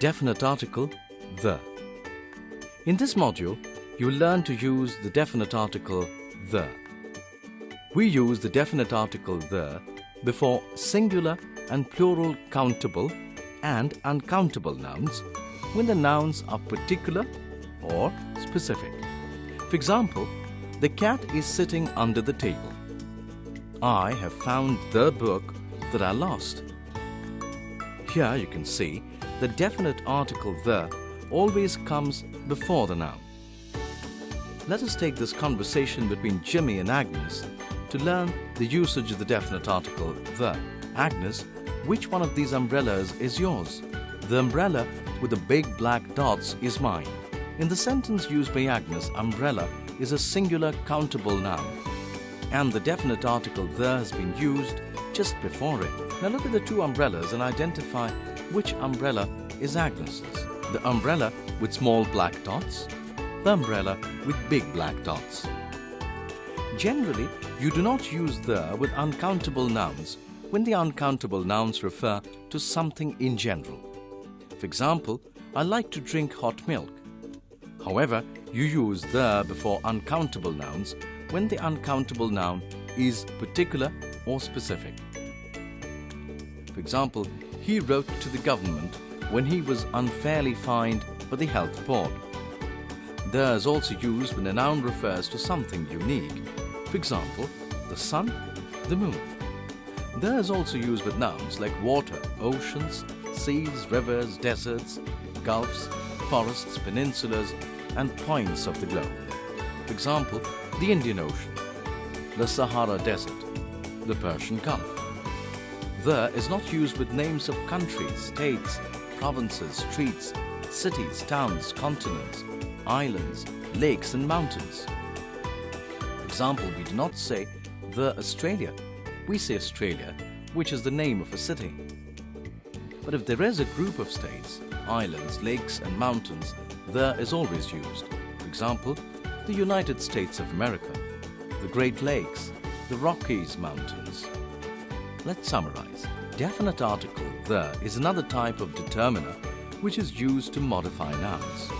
Definite article, the. In this module, you will learn to use the definite article, the. We use the definite article, the, before singular and plural countable and uncountable nouns when the nouns are particular or specific. For example, the cat is sitting under the table. I have found the book that I lost. Here you can see the definite article, the, always comes before the noun. Let us take this conversation between Jimmy and Agnes to learn the usage of the definite article, the. Agnes, which one of these umbrellas is yours? The umbrella with the big black dots is mine. In the sentence used by Agnes, umbrella is a singular countable noun, and the definite article, the, has been used just before it. Now look at the two umbrellas and identify which umbrella is Agnes's. The umbrella with small black dots, the umbrella with big black dots. Generally, you do not use the with uncountable nouns when the uncountable nouns refer to something in general. For example, I like to drink hot milk. However, you use the before uncountable nouns when the uncountable noun is particular or specific. For example, he wrote to the government when he was unfairly fined by the health board. The is also used when a noun refers to something unique. For example, the sun, the moon. The is also used with nouns like water, oceans, seas, rivers, deserts, gulfs, forests, peninsulas, and points of the globe. For example, the Indian Ocean, the Sahara Desert, the Persian Gulf. The is not used with names of countries, states, provinces, streets, cities, towns, continents, islands, lakes, and mountains. For example, we do not say the Australia. We say Australia, which is the name of a city. But if there is a group of states, islands, lakes, and mountains, the is always used. For example, the United States of America, the Great Lakes, the Rockies Mountains. Let's summarize. Definite article, the, is another type of determiner which is used to modify nouns.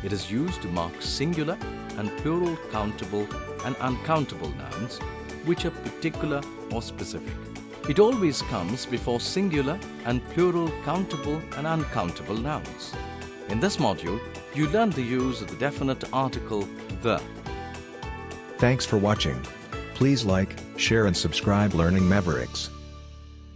It is used to mark singular and plural countable and uncountable nouns which are particular or specific. It always comes before singular and plural countable and uncountable nouns. In this module, you learn the use of the definite article, the. Thanks for watching. Please like, share and subscribe Learning Mavericks.